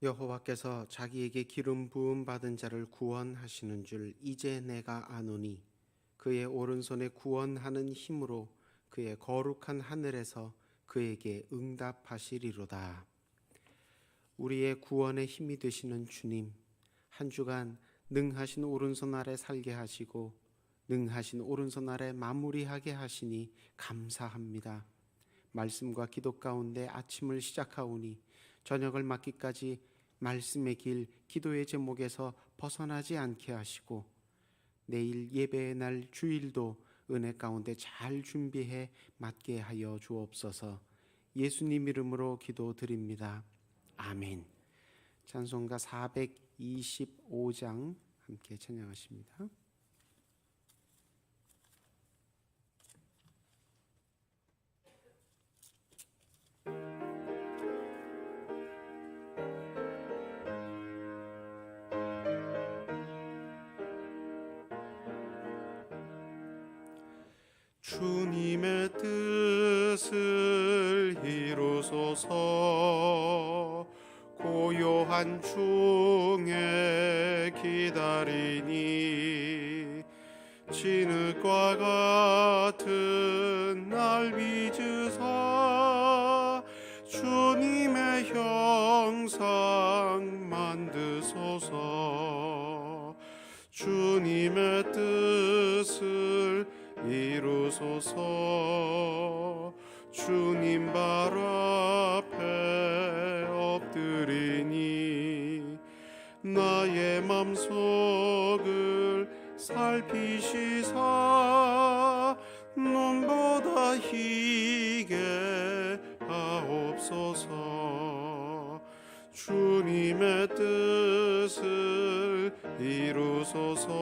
여호와께서 자기에게 기름 부음 받은 자를 구원하시는 줄 이제 내가 아노니 그의 오른손에 구원하는 힘으로 그의 거룩한 하늘에서 그에게 응답하시리로다. 우리의 구원의 힘이 되시는 주님, 한 주간 능하신 오른손 아래 살게 하시고 능하신 오른손 아래 마무리하게 하시니 감사합니다. 말씀과 기도 가운데 아침을 시작하오니 저녁을 맞기까지 말씀의 길, 기도의 제목에서 벗어나지 않게 하시고 내일 예배의 날 주일도 은혜 가운데 잘 준비해 맞게 하여 주옵소서. 예수님 이름으로 기도드립니다. 아멘. 찬송가 425장 함께 찬양하십니다. 주님의 뜻을 이루소서. 고요한 중에 기다리니 진흙과 같은 날 빚으사 주님의 형상 만드소서. 주님의 뜻을 이루소서. 주님 발 앞에 엎드리니 나의 맘속을 살피시사 눈보다 희게 하옵소서. 주님의 뜻을 이루소서.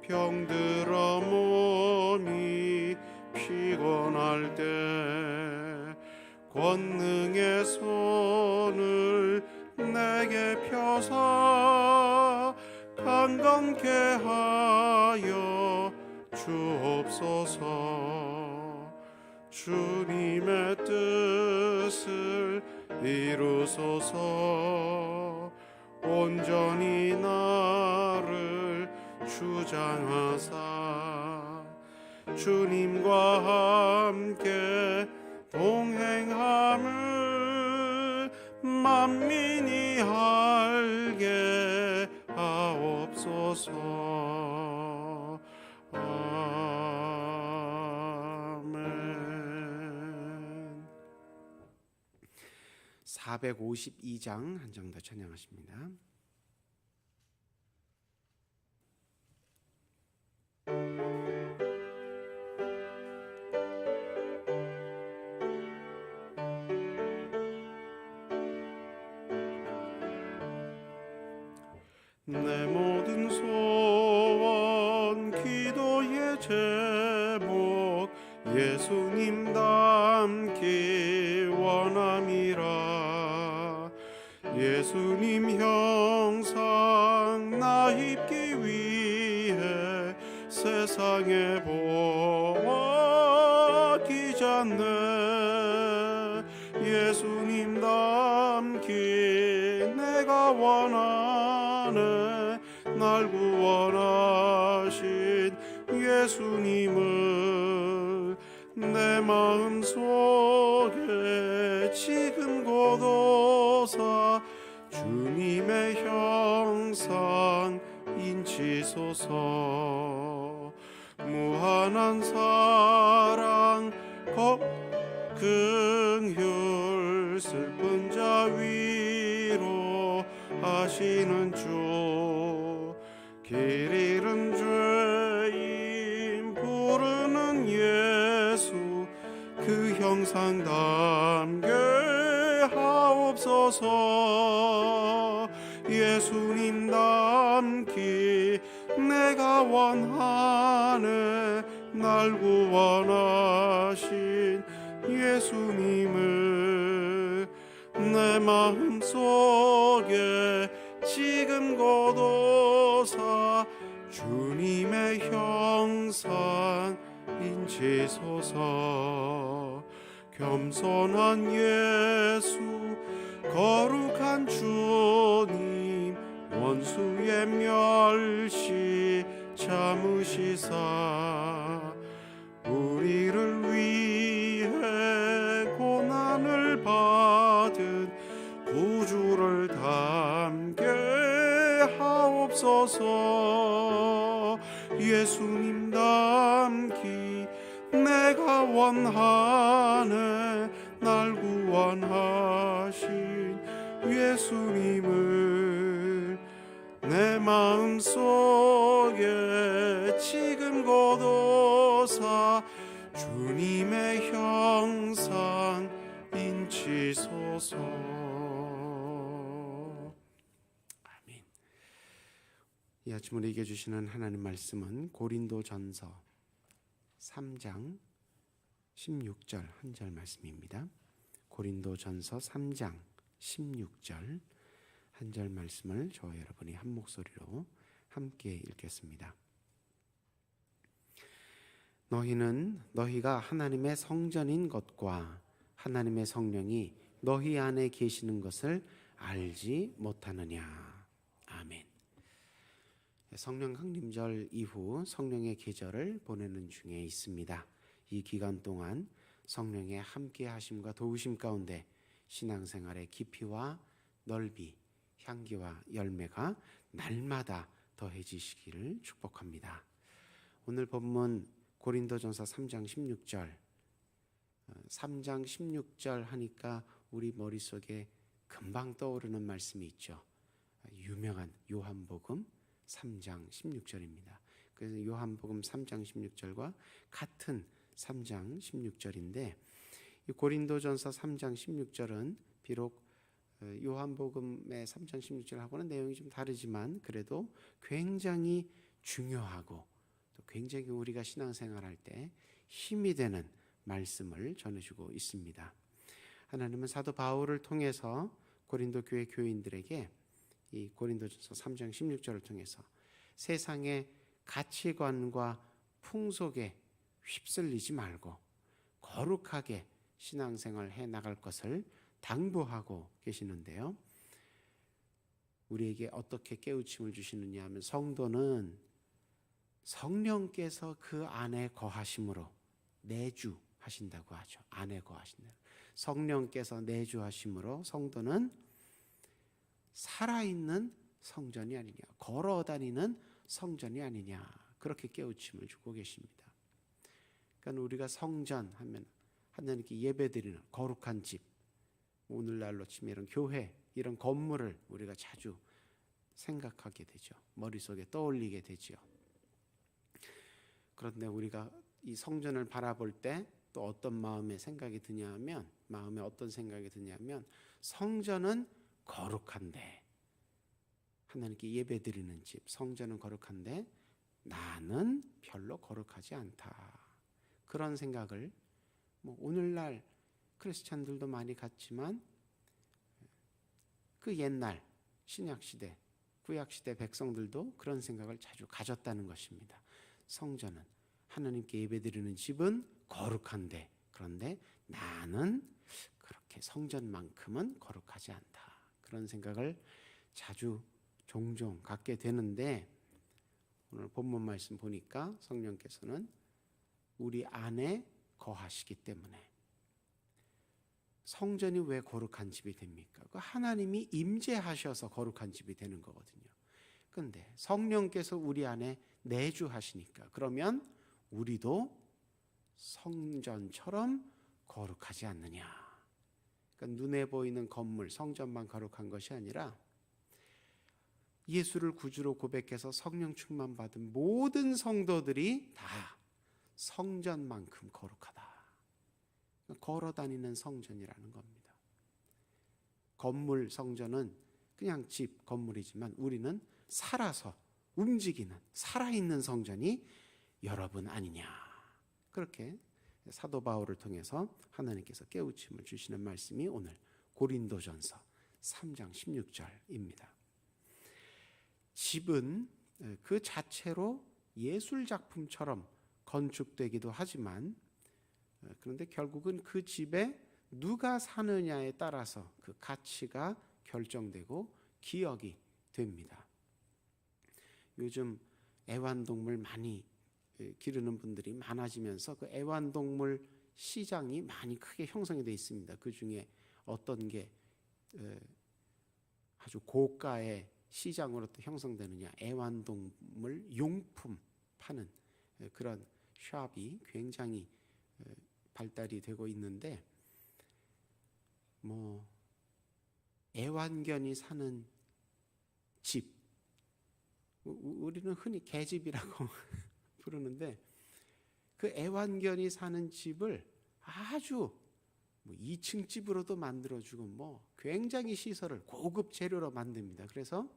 병들어 몸이 피곤할 때 권능의 손을 내게 펴사 강건케 하여 주옵소서. 주님의 뜻을 이루소서. 온전히 나를 주장하사 주님과 함께 동행함을 만민이 알게 하옵소서. 아멘. 452장 한 장 더 찬양하십니다. 내 모든 소원 기도의 제목 예수님 닮기 원함이라. 예수님 형상 나 입기 위해 세상에 보아기잖네. 예수님 닮기 내가 원하네. 날 구원하신 예수님을 내 마음속에 지금 고도사 주님의 형상 인치소서. 무한한 사랑 긍휼 슬픈 자 위로 하시는 주. 길 잃은 죄인 부르는 예수 그 형상 담게 하옵소서. 예수님 닮기 내가 원하네. 날 구원하신 예수님을 내 마음속에 지금 고도사 주님의 형상 인치소서. 겸손한 예수 거룩한 주님 원수의 멸시 참으시사 우리를 위해 고난을 받은 구주를 담게 하옵소서. 예수님 닮기 내가 원하네. 날 구원하신 예수님을 내 마음속에 지금 거둬사 주님의 형상 인치소서. 아멘. 이 아침 우리에게 주시는 하나님 말씀은 고린도전서 3장 16절 한 절 말씀입니다. 고린도전서 3장 16절 한 절 말씀을 저와 여러분이 한 목소리로 함께 읽겠습니다. 너희는 너희가 하나님의 성전인 것과 하나님의 성령이 너희 안에 계시는 것을 알지 못하느냐. 아멘. 성령 강림절 이후 성령의 계절을 보내는 중에 있습니다. 이 기간 동안 성령의 함께 하심과 도우심 가운데 신앙생활의 깊이와 넓이, 향기와 열매가 날마다 더해지시기를 축복합니다. 오늘 본문 고린도전서 3장 16절 3장 16절 하니까 우리 머릿속에 금방 떠오르는 말씀이 있죠. 유명한 요한복음 3장 16절입니다. 그래서 요한복음 3장 16절과 같은 3장 16절인데 이 고린도전서 3장 16절은 비록 요한복음의 3장 16절하고는 내용이 좀 다르지만 그래도 굉장히 중요하고 또 굉장히 우리가 신앙생활할 때 힘이 되는 말씀을 전해주고 있습니다. 하나님은 사도 바울을 통해서 고린도 교회 교인들에게 이 고린도전서 3장 16절을 통해서 세상의 가치관과 풍속에 휩쓸리지 말고 거룩하게 신앙생활 해 나갈 것을 당부하고 계시는데요. 우리에게 어떻게 깨우침을 주시느냐 하면 성도는 성령께서 그 안에 거하심으로 내주하신다고 하죠. 안에 거하신다. 성령께서 내주하심으로 성도는 살아있는 성전이 아니냐, 걸어다니는 성전이 아니냐, 그렇게 깨우침을 주고 계십니다. 그러니까 우리가 성전 하면 하나님께 예배드리는 거룩한 집, 오늘날로 치면 이런 교회, 이런 건물을 우리가 자주 생각하게 되죠. 머릿속에 떠올리게 되죠. 그런데 우리가 이 성전을 바라볼 때 또 어떤 마음의 생각이 드냐면, 마음에 어떤 생각이 드냐면, 성전은 거룩한데, 하나님께 예배드리는 집, 성전은 거룩한데 나는 별로 거룩하지 않다. 그런 생각을 오늘날 크리스찬들도 많이 갖지만 그 옛날 신약시대, 구약시대 백성들도 그런 생각을 자주 가졌다는 것입니다. 성전은, 하나님께 예배드리는 집은 거룩한데, 그런데 나는 그렇게 성전만큼은 거룩하지 않다. 그런 생각을 자주 종종 갖게 되는데, 오늘 본문 말씀 보니까 성령께서는 우리 안에 거하시기 때문에, 성전이 왜 거룩한 집이 됩니까? 그 하나님이 임재하셔서 거룩한 집이 되는 거거든요. 그런데 성령께서 우리 안에 내주하시니까, 그러면 우리도 성전처럼 거룩하지 않느냐. 그러니까 눈에 보이는 건물, 성전만 거룩한 것이 아니라 예수를 구주로 고백해서 성령 충만 받은 모든 성도들이 다 성전만큼 거룩하다. 걸어다니는 성전이라는 겁니다. 건물, 성전은 그냥 집, 건물이지만 우리는 살아서 움직이는, 살아있는 성전이 여러분 아니냐. 그렇게 사도 바울을 통해서 하나님께서 깨우침을 주시는 말씀이 오늘 고린도전서 3장 16절입니다. 집은 그 자체로 예술작품처럼 건축되기도 하지만, 그런데 결국은 그 집에 누가 사느냐에 따라서 그 가치가 결정되고 기억이 됩니다. 요즘 애완동물 많이 기르는 분들이 많아지면서 그 애완동물 시장이 많이 크게 형성이 되어 있습니다. 그 중에 어떤 게 아주 고가의 시장으로 또 형성되느냐, 애완동물 용품 파는 그런 샵이 굉장히 발달이 되고 있는데, 뭐 애완견이 사는 집, 우리는 흔히 개집이라고 부르는데, 그 애완견이 사는 집을 아주 2층 집으로도 만들어주고 뭐 굉장히 시설을 고급 재료로 만듭니다. 그래서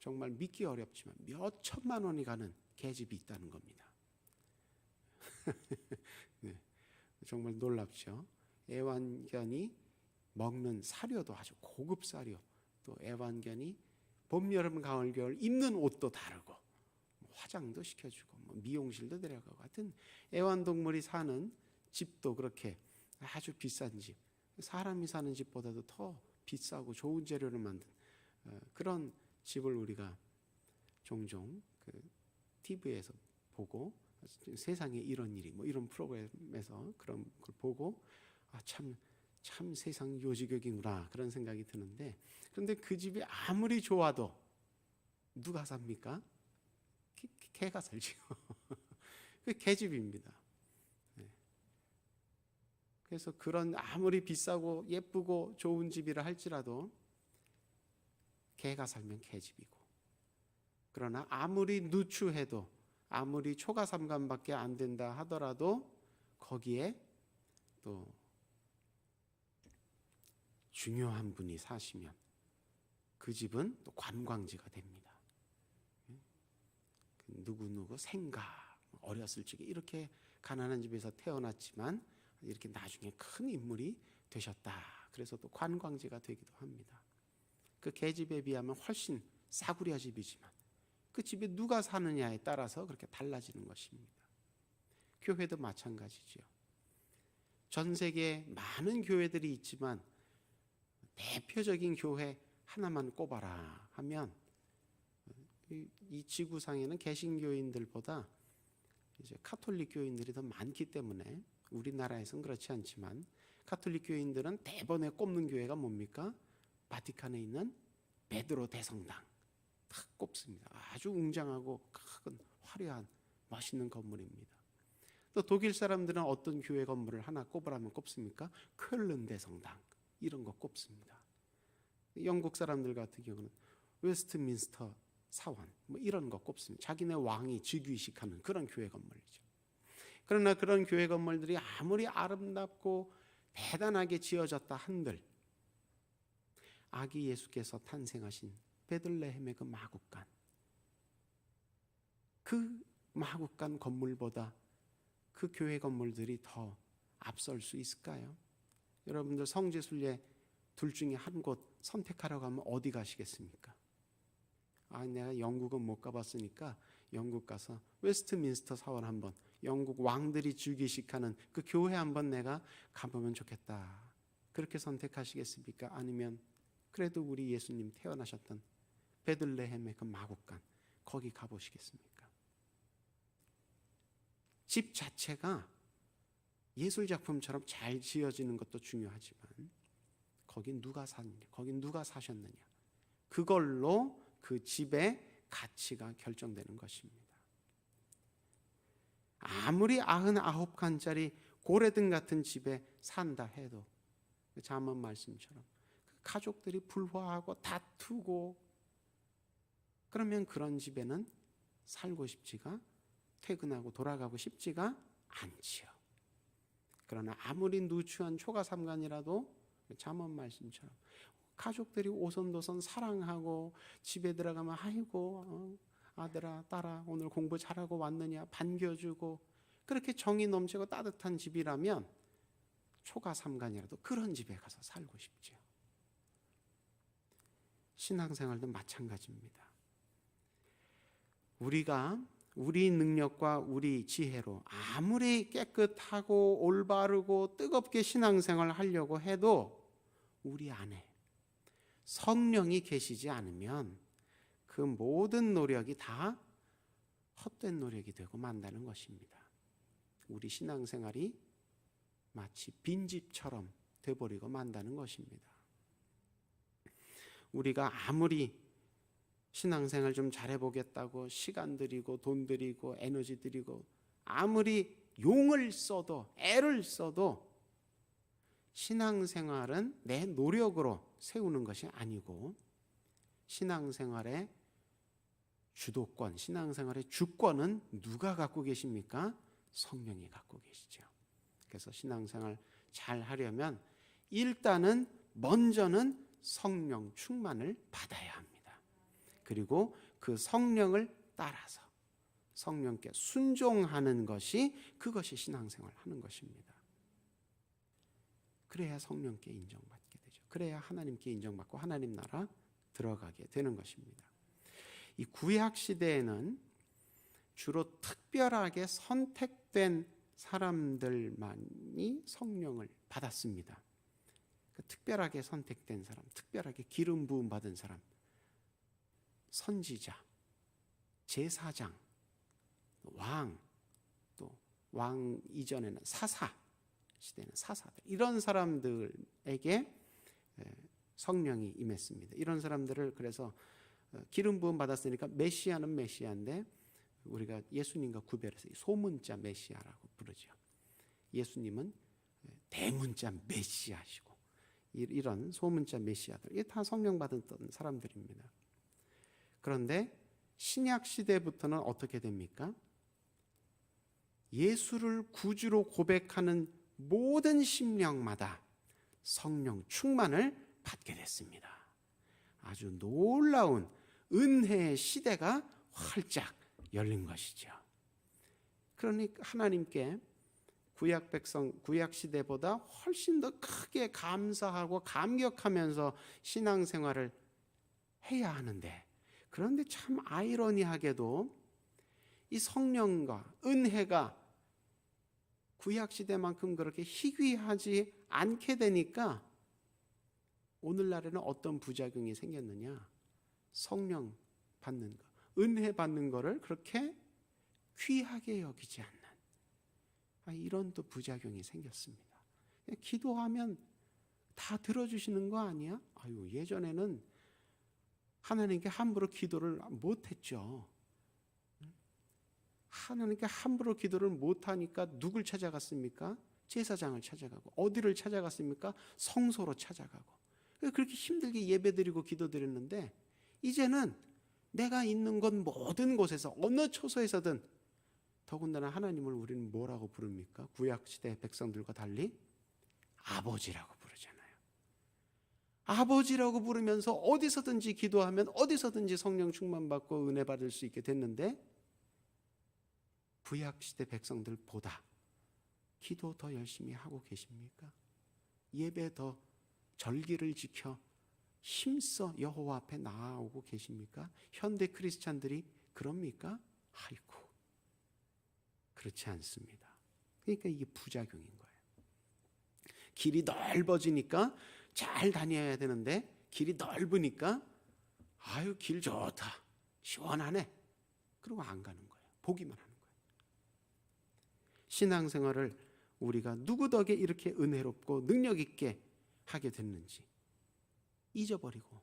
정말 믿기 어렵지만 몇 천만 원이 가는 개집이 있다는 겁니다. 네, 정말 놀랍죠. 애완견이 먹는 사료도 아주 고급 사료, 또 애완견이 봄, 여름, 가을, 겨울 입는 옷도 다르고 화장도 시켜주고 미용실도 데려가고, 하여튼 애완동물이 사는 집도 그렇게 아주 비싼 집, 사람이 사는 집보다도 더 비싸고 좋은 재료를 만든 그런 집을 우리가 종종 TV에서 보고, 세상에 이런 일이 뭐 이런 프로그램에서 그런 걸 보고 참 세상 요지경이구나 그런 생각이 드는데, 그런데 그 집이 아무리 좋아도 누가 삽니까? 개가 살지요. 그 개집입니다. 그래서 그런 아무리 비싸고 예쁘고 좋은 집이라 할지라도 개가 살면 개집이고, 그러나 아무리 누추해도 아무리 초가 삼간밖에 안 된다 하더라도 거기에 또 중요한 분이 사시면 그 집은 또 관광지가 됩니다. 누구누구 생가, 어렸을 적에 이렇게 가난한 집에서 태어났지만 이렇게 나중에 큰 인물이 되셨다. 그래서 또 관광지가 되기도 합니다. 그 개집에 비하면 훨씬 싸구려 집이지만 그 집에 누가 사느냐에 따라서 그렇게 달라지는 것입니다. 교회도 마찬가지죠. 전 세계에 많은 교회들이 있지만 대표적인 교회 하나만 꼽아라 하면 이 지구상에는 개신교인들보다 이제 카톨릭 교인들이 더 많기 때문에, 우리나라에서는 그렇지 않지만 카톨릭 교인들은 대번에 꼽는 교회가 뭡니까? 바티칸에 있는 베드로 대성당 딱 꼽습니다. 아주 웅장하고 큰 화려한 멋있는 건물입니다. 또 독일 사람들은 어떤 교회 건물을 하나 꼽으라면 꼽습니까? 쾰른 대성당, 이런 거 꼽습니다. 영국 사람들 같은 경우는 웨스트민스터 사원 뭐 이런 거 꼽습니다. 자기네 왕이 즉위식하는 그런 교회 건물이죠. 그러나 그런 교회 건물들이 아무리 아름답고 대단하게 지어졌다 한들 아기 예수께서 탄생하신 베들레헴의 그 마구간, 그 마구간 건물보다 그 교회 건물들이 더 앞설 수 있을까요? 여러분들 성지순례 둘 중에 한 곳 선택하라고 하면 어디 가시겠습니까? 내가 영국은 못 가봤으니까 영국 가서 웨스트민스터 사원 한번, 영국 왕들이 즉위식하는 그 교회 한번 내가 가보면 좋겠다. 그렇게 선택하시겠습니까? 아니면 그래도 우리 예수님 태어나셨던 베들레헴의 그 마구간, 거기 가보시겠습니까? 집 자체가 예술작품처럼 잘 지어지는 것도 중요하지만 거긴 누가 샀느냐, 거긴 누가 사셨느냐, 그걸로 그 집의 가치가 결정되는 것입니다. 아무리 99칸짜리 고래등 같은 집에 산다 해도 잠언 말씀처럼 가족들이 불화하고 다투고 그러면 그런 집에는 살고 싶지가, 퇴근하고 돌아가고 싶지가 않지요. 그러나 아무리 누추한 초가삼간이라도 잠언 말씀처럼 가족들이 오손도손 사랑하고 집에 들어가면 아이고 아들아 딸아 오늘 공부 잘하고 왔느냐 반겨주고 그렇게 정이 넘치고 따뜻한 집이라면 초가삼간이라도 그런 집에 가서 살고 싶죠. 신앙생활도 마찬가지입니다. 우리가 우리 능력과 우리 지혜로 아무리 깨끗하고 올바르고 뜨겁게 신앙생활을 하려고 해도 우리 안에 성령이 계시지 않으면 그 모든 노력이 다 헛된 노력이 되고 만다는 것입니다. 우리 신앙생활이 마치 빈집처럼 돼버리고 만다는 것입니다. 우리가 아무리 신앙생활 좀 잘해보겠다고 시간 들이고 돈 들이고 에너지 들이고 아무리 용을 써도 애를 써도 신앙생활은 내 노력으로 세우는 것이 아니고 신앙생활의 주도권, 신앙생활의 주권은 누가 갖고 계십니까? 성령이 갖고 계시죠. 그래서 신앙생활 잘 하려면 일단은 먼저는 성령 충만을 받아야 합니다. 그리고 그 성령을 따라서 성령께 순종하는 것이 그것이 신앙생활 하는 것입니다. 그래야 성령께 인정받게 되죠. 그래야 하나님께 인정받고 하나님 나라 들어가게 되는 것입니다. 이 구약 시대에는 주로 특별하게 선택된 사람들만이 성령을 받았습니다. 특별하게 선택된 사람, 특별하게 기름 부음 받은 사람, 선지자, 제사장, 왕, 또 왕 이전에는 사사, 시대는 사사들, 이런 사람들에게 성령이 임했습니다. 이런 사람들을 그래서 기름 부음 받았으니까 메시아는 메시아인데 우리가 예수님과 구별해서 소문자 메시아라고 부르죠. 예수님은 대문자 메시아시고 이런 소문자 메시아들, 이게 다 성령 받았던 사람들입니다. 그런데 신약 시대부터는 어떻게 됩니까? 예수를 구주로 고백하는 모든 심령마다 성령 충만을 받게 됐습니다. 아주 놀라운 은혜의 시대가 활짝 열린 것이죠. 그러니까 하나님께 구약 백성, 구약 시대보다 훨씬 더 크게 감사하고 감격하면서 신앙생활을 해야 하는데, 그런데 참 아이러니하게도 이 성령과 은혜가 구약 시대만큼 그렇게 희귀하지 않게 되니까 오늘날에는 어떤 부작용이 생겼느냐? 성령 받는 거, 은혜 받는 거를 그렇게 귀하게 여기지 않는 이런 또 부작용이 생겼습니다. 기도하면 다 들어주시는 거 아니야? 예전에는 하나님께 함부로 기도를 못했죠. 하나님께 함부로 기도를 못하니까 누굴 찾아갔습니까? 제사장을 찾아가고. 어디를 찾아갔습니까? 성소로 찾아가고. 그렇게 힘들게 예배드리고 기도드렸는데 이제는 내가 있는 곳 모든 곳에서 어느 처소에서든, 더군다나 하나님을 우리는 뭐라고 부릅니까? 구약시대 백성들과 달리 아버지라고 부르잖아요. 아버지라고 부르면서 어디서든지 기도하면 어디서든지 성령 충만받고 은혜 받을 수 있게 됐는데, 구약시대 백성들보다 기도 더 열심히 하고 계십니까? 예배 더 절기를 지켜 힘써 여호와 앞에 나아오고 계십니까? 현대 크리스찬들이 그럽니까? 아이고, 그렇지 않습니다. 그러니까 이게 부작용인 거예요. 길이 넓어지니까 잘 다녀야 되는데 길이 넓으니까 길 좋다, 시원하네, 그러고 안 가는 거예요. 보기만 하는 거예요. 신앙생활을 우리가 누구 덕에 이렇게 은혜롭고 능력 있게 하게 됐는지 잊어버리고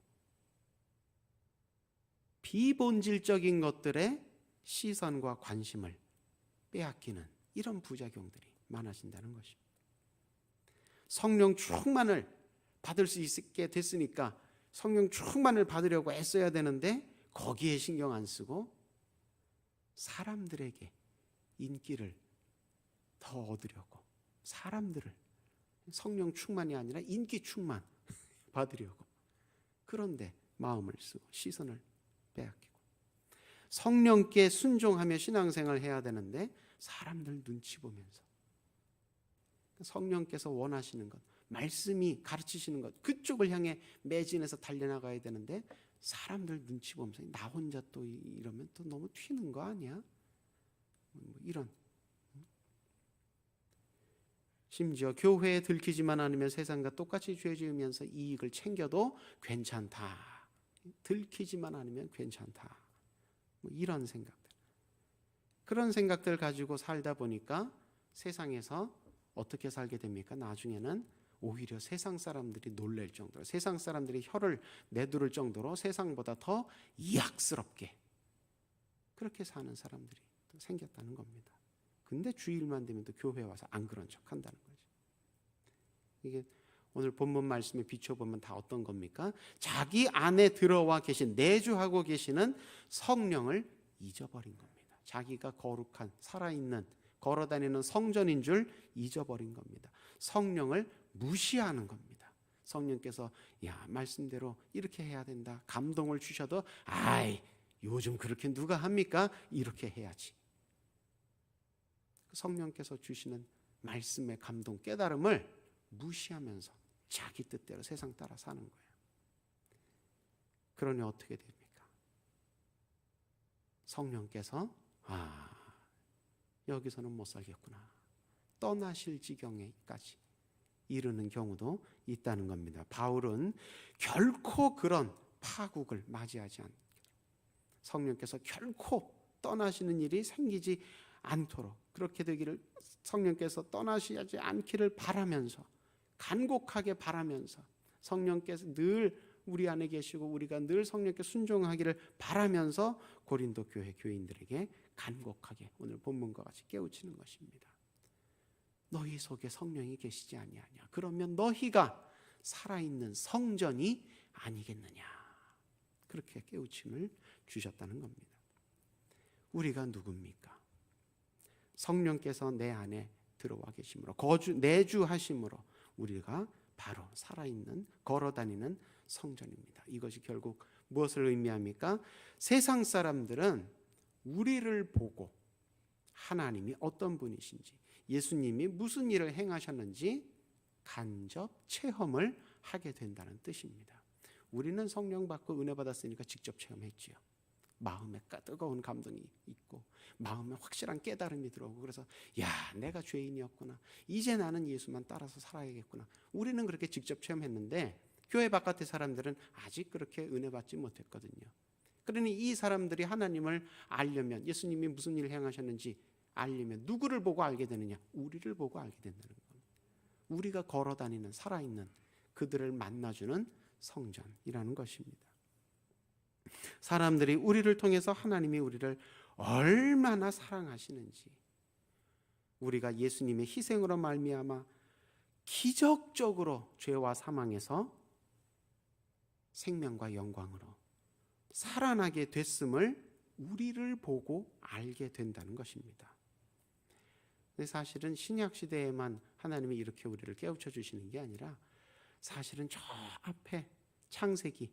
비본질적인 것들에 시선과 관심을 빼앗기는 이런 부작용들이 많아진다는 것입니다. 성령 충만을 받을 수 있게 됐으니까 성령 충만을 받으려고 애써야 되는데 거기에 신경 안 쓰고 사람들에게 인기를 더 얻으려고, 사람들을 성령 충만이 아니라 인기 충만 받으려고, 그런데 마음을 쓰고 시선을 빼앗기고, 성령께 순종하며 신앙생활을 해야 되는데 사람들 눈치 보면서 성령께서 원하시는 것, 말씀이 가르치시는 것, 그쪽을 향해 매진해서 달려나가야 되는데 사람들 눈치 보면서 나 혼자 또 이러면 또 너무 튀는 거 아니야? 이런. 심지어 교회에 들키지만 않으면 세상과 똑같이 죄 지으면서 이익을 챙겨도 괜찮다. 들키지만 않으면 괜찮다. 이런 생각들. 그런 생각들 가지고 살다 보니까 세상에서 어떻게 살게 됩니까? 나중에는 오히려 세상 사람들이 놀랄 정도로, 세상 사람들이 혀를 내두를 정도로 세상보다 더 이악스럽게 그렇게 사는 사람들이 또 생겼다는 겁니다. 근데 주일만 되면 또 교회 와서 안 그런 척 한다는 거죠. 이게 오늘 본문 말씀에 비춰보면 다 어떤 겁니까? 자기 안에 들어와 계신, 내주하고 계시는 성령을 잊어버린 겁니다. 자기가 거룩한, 살아있는, 걸어다니는 성전인 줄 잊어버린 겁니다. 성령을 무시하는 겁니다. 성령께서 야, 말씀대로 이렇게 해야 된다, 감동을 주셔도 아이, 요즘 그렇게 누가 합니까? 이렇게 해야지. 성령께서 주시는 말씀의 감동, 깨달음을 무시하면서 자기 뜻대로 세상 따라 사는 거예요. 그러니 어떻게 됩니까? 성령께서 여기서는 못 살겠구나, 떠나실 지경에까지 이르는 경우도 있다는 겁니다. 바울은 결코 그런 파국을 맞이하지 않는, 성령께서 결코 떠나시는 일이 생기지 않도록, 그렇게 되기를 성령께서 떠나시지 않기를 바라면서, 간곡하게 바라면서, 성령께서 늘 우리 안에 계시고 우리가 늘 성령께 순종하기를 바라면서 고린도 교회 교인들에게 간곡하게 오늘 본문과 같이 깨우치는 것입니다. 너희 속에 성령이 계시지 아니하냐? 그러면 너희가 살아있는 성전이 아니겠느냐? 그렇게 깨우침을 주셨다는 겁니다. 우리가 누굽니까? 성령께서 내 안에 들어와 계심으로, 내주하심으로 우리가 바로 살아있는, 걸어다니는 성전입니다. 이것이 결국 무엇을 의미합니까? 세상 사람들은 우리를 보고 하나님이 어떤 분이신지, 예수님이 무슨 일을 행하셨는지 간접 체험을 하게 된다는 뜻입니다. 우리는 성령 받고 은혜 받았으니까 직접 체험했지요. 마음에 뜨거운 감동이 있고 마음에 확실한 깨달음이 들어오고, 그래서 야, 내가 죄인이었구나, 이제 나는 예수만 따라서 살아야겠구나. 우리는 그렇게 직접 체험했는데 교회 바깥의 사람들은 아직 그렇게 은혜 받지 못했거든요. 그러니 이 사람들이 하나님을 알려면, 예수님이 무슨 일을 행하셨는지 알려면 누구를 보고 알게 되느냐? 우리를 보고 알게 된다는 겁니다. 우리가 걸어다니는, 살아있는 그들을 만나주는 성전이라는 것입니다. 사람들이 우리를 통해서 하나님이 우리를 얼마나 사랑하시는지, 우리가 예수님의 희생으로 말미암아 기적적으로 죄와 사망에서 생명과 영광으로 살아나게 됐음을 우리를 보고 알게 된다는 것입니다. 사실은 신약 시대에만 하나님이 이렇게 우리를 깨우쳐 주시는 게 아니라, 사실은 저 앞에 창세기,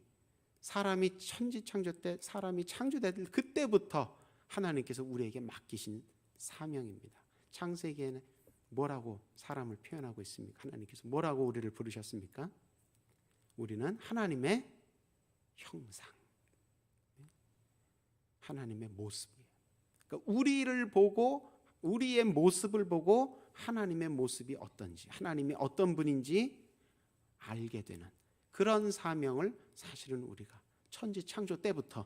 사람이 천지창조 때, 사람이 창조될 그때부터 하나님께서 우리에게 맡기신 사명입니다. 창세기에는 뭐라고 사람을 표현하고 있습니까? 하나님께서 뭐라고 우리를 부르셨습니까? 우리는 하나님의 형상, 하나님의 모습이에요. 그러니까 우리를 보고, 우리의 모습을 보고 하나님의 모습이 어떤지, 하나님이 어떤 분인지 알게 되는 그런 사명을 사실은 우리가 천지 창조 때부터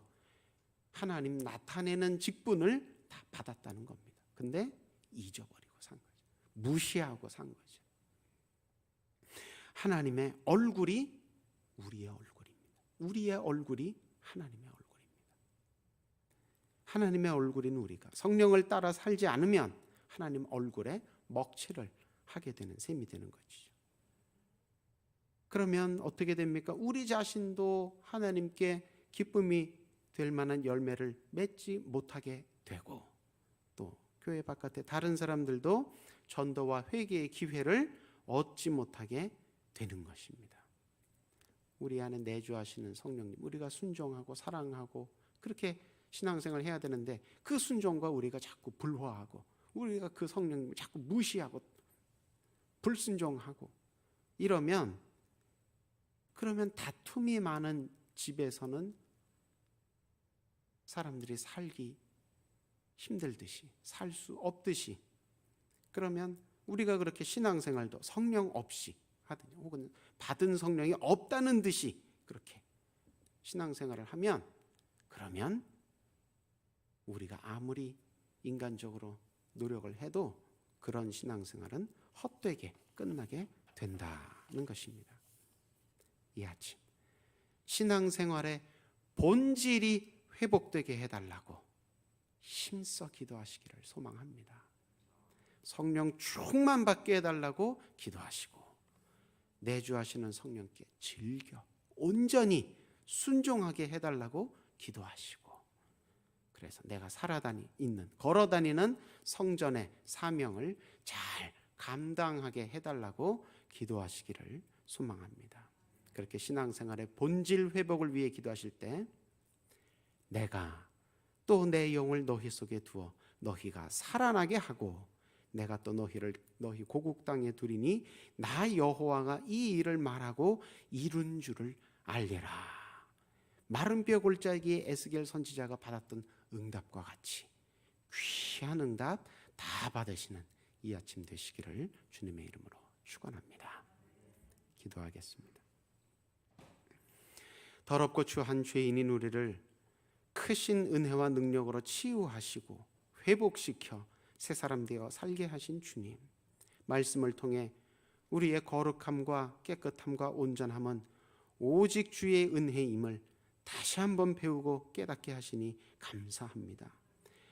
하나님 나타내는 직분을 다 받았다는 겁니다. 근데 잊어버리고 산 거죠. 무시하고 산 거죠. 하나님의 얼굴이 우리의 얼굴입니다. 우리의 얼굴이 하나님의 얼굴입니다. 하나님의 얼굴인 우리가 성령을 따라 살지 않으면 하나님 얼굴에 먹칠을 하게 되는 셈이 되는 것이죠. 그러면 어떻게 됩니까? 우리 자신도 하나님께 기쁨이 될 만한 열매를 맺지 못하게 되고, 또 교회 바깥에 다른 사람들도 전도와 회개의 기회를 얻지 못하게 되는 것입니다. 우리 안에 내주하시는 성령님, 우리가 순종하고 사랑하고 그렇게 신앙생활을 해야 되는데, 그 순종과 우리가 자꾸 불화하고, 우리가 그 성령님을 자꾸 무시하고 불순종하고 이러면, 그러면 다툼이 많은 집에서는 사람들이 살기 힘들듯이 살 수 없듯이, 그러면 우리가 그렇게 신앙생활도 성령 없이 하든지 혹은 받은 성령이 없다는 듯이 그렇게 신앙생활을 하면, 그러면 우리가 아무리 인간적으로 노력을 해도 그런 신앙생활은 헛되게 끝나게 된다는 것입니다. 이 아침 신앙생활의 본질이 회복되게 해달라고 힘써 기도하시기를 소망합니다. 성령 충만 받게 해달라고 기도하시고, 내주하시는 성령께 즐겨 온전히 순종하게 해달라고 기도하시고, 그래서 내가 걸어다니는 성전의 사명을 잘 감당하게 해달라고 기도하시기를 소망합니다. 그렇게 신앙생활의 본질 회복을 위해 기도하실 때, 내가 또 내 영을 너희 속에 두어 너희가 살아나게 하고, 내가 또 너희 고국 땅에 두리니 나 여호와가 이 일을 말하고 이룬 줄을 알리라. 마른 뼈 골짜기에 에스겔 선지자가 받았던 응답과 같이 귀한 응답 다 받으시는 이 아침 되시기를 주님의 이름으로 축원합니다. 기도하겠습니다. 더럽고 추한 죄인인 우리를 크신 은혜와 능력으로 치유하시고 회복시켜 새 사람 되어 살게 하신 주님, 말씀을 통해 우리의 거룩함과 깨끗함과 온전함은 오직 주의 은혜임을 다시 한번 배우고 깨닫게 하시니 감사합니다.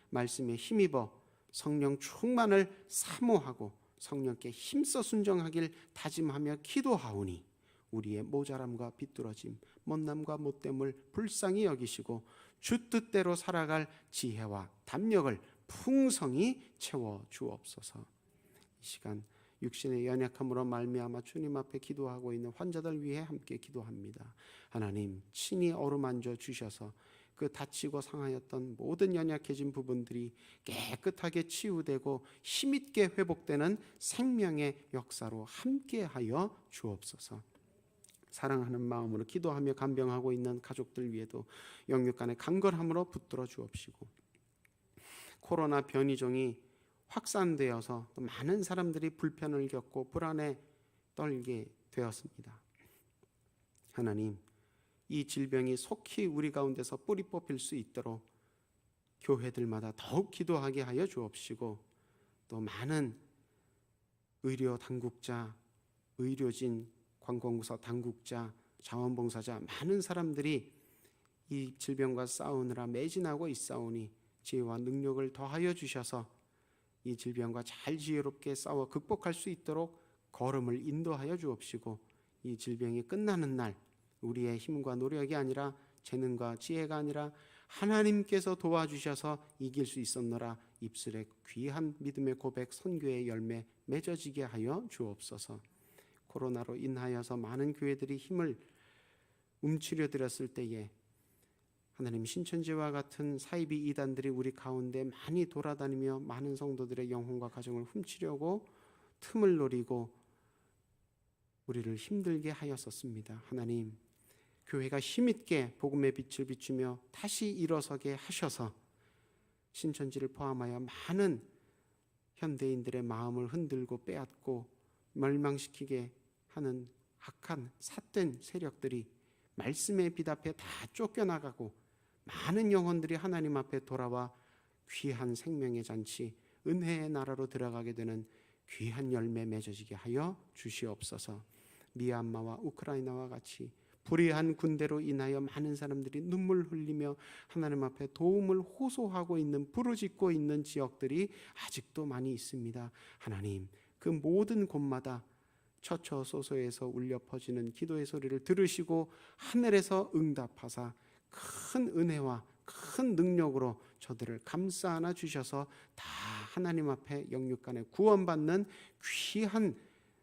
말씀에 힘입어 성령 충만을 사모하고 성령께 힘써 순종하길 다짐하며 기도하오니, 우리의 모자람과 비뚤어짐, 못남과 못됨을 불쌍히 여기시고 주 뜻대로 살아갈 지혜와 담력을 풍성히 채워 주옵소서. 이 시간 육신의 연약함으로 말미암아 주님 앞에 기도하고 있는 환자들 위해 함께 기도합니다. 하나님, 친히 어루만져 주셔서 그 다치고 상하였던 모든 연약해진 부분들이 깨끗하게 치유되고 힘있게 회복되는 생명의 역사로 함께하여 주옵소서. 사랑하는 마음으로 기도하며 간병하고 있는 가족들 위에도 영육 간의 강건함으로 붙들어 주옵시고, 코로나 변이종이 확산되어서 많은 사람들이 불편을 겪고 불안에 떨게 되었습니다. 하나님, 이 질병이 속히 우리 가운데서 뿌리 뽑힐 수 있도록 교회들마다 더욱 기도하게 하여 주옵시고, 또 많은 의료 당국자, 의료진, 관공서 당국자, 자원봉사자, 많은 사람들이 이 질병과 싸우느라 매진하고 있사오니 지혜와 능력을 더하여 주셔서 이 질병과 잘 지혜롭게 싸워 극복할 수 있도록 걸음을 인도하여 주옵시고, 이 질병이 끝나는 날 우리의 힘과 노력이 아니라 재능과 지혜가 아니라 하나님께서 도와주셔서 이길 수 있었노라 입술에 귀한 믿음의 고백, 선교의 열매 맺어지게 하여 주옵소서. 코로나로 인하여서 많은 교회들이 힘을 움츠려 들었을 때에 하나님, 신천지와 같은 사이비 이단들이 우리 가운데 많이 돌아다니며 많은 성도들의 영혼과 가정을 훔치려고 틈을 노리고 우리를 힘들게 하였었습니다. 하나님, 교회가 힘있게 복음의 빛을 비추며 다시 일어서게 하셔서 신천지를 포함하여 많은 현대인들의 마음을 흔들고 빼앗고 멸망시키게 하는 악한 삿된 세력들이 말씀의 빛 앞에 다 쫓겨나가고 많은 영혼들이 하나님 앞에 돌아와 귀한 생명의 잔치, 은혜의 나라로 들어가게 되는 귀한 열매 맺어지게 하여 주시옵소서. 미얀마와 우크라이나와 같이 불의한 군대로 인하여 많은 사람들이 눈물 흘리며 하나님 앞에 도움을 호소하고 있는, 부르짖고 있는 지역들이 아직도 많이 있습니다. 하나님, 그 모든 곳마다 처처소소에서 울려 퍼지는 기도의 소리를 들으시고 하늘에서 응답하사 큰 은혜와 큰 능력으로 저들을 감싸 안아 주셔서 다 하나님 앞에 영육간에 구원받는 귀한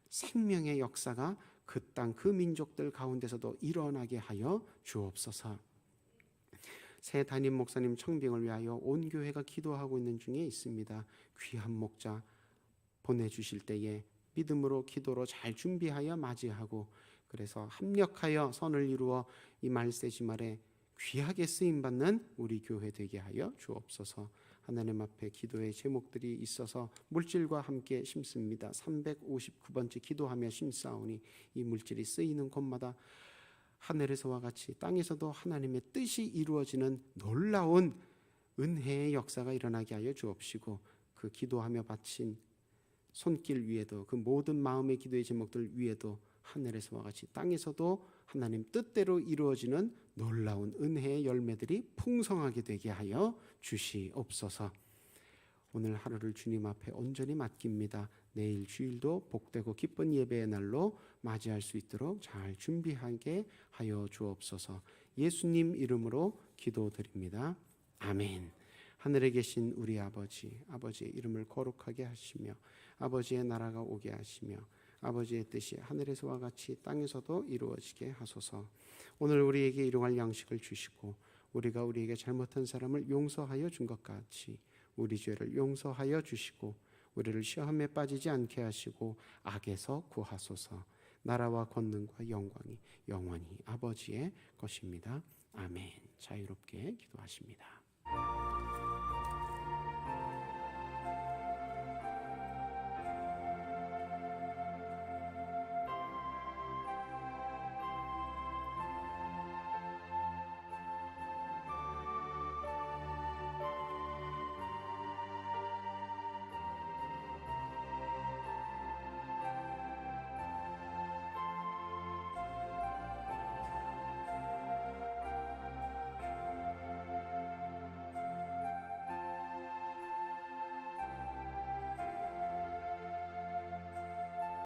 생명의 역사가 그 땅, 그 민족들 가운데서도 일어나게 하여 주옵소서. 새 담임 목사님 청빙을 위하여 온 교회가 기도하고 있는 중에 있습니다. 귀한 목자 보내주실 때에 믿음으로 기도로 잘 준비하여 맞이하고, 그래서 합력하여 선을 이루어 이 말세지말에 귀하게 쓰임받는 우리 교회 되게 하여 주옵소서. 하나님 앞에 기도의 제목들이 있어서 물질과 함께 심습니다. 359번째 기도하며 심사오니 이 물질이 쓰이는 곳마다 하늘에서와 같이 땅에서도 하나님의 뜻이 이루어지는 놀라운 은혜의 역사가 일어나게 하여 주옵시고, 그 기도하며 바친 손길 위에도, 그 모든 마음의 기도의 제목들 위에도 하늘에서와 같이 땅에서도 하나님 뜻대로 이루어지는 놀라운 은혜의 열매들이 풍성하게 되게 하여 주시옵소서. 오늘 하루를 주님 앞에 온전히 맡깁니다. 내일 주일도 복되고 기쁜 예배의 날로 맞이할 수 있도록 잘 준비하게 하여 주옵소서. 예수님 이름으로 기도드립니다. 아멘. 하늘에 계신 우리 아버지, 아버지의 이름을 거룩하게 하시며 아버지의 나라가 오게 하시며 아버지의 뜻이 하늘에서와 같이 땅에서도 이루어지게 하소서. 오늘 우리에게 일용할 양식을 주시고 우리가 우리에게 잘못한 사람을 용서하여 준 것 같이 우리 죄를 용서하여 주시고 우리를 시험에 빠지지 않게 하시고 악에서 구하소서. 나라와 권능과 영광이 영원히 아버지의 것입니다. 아멘. 자유롭게 기도하십니다.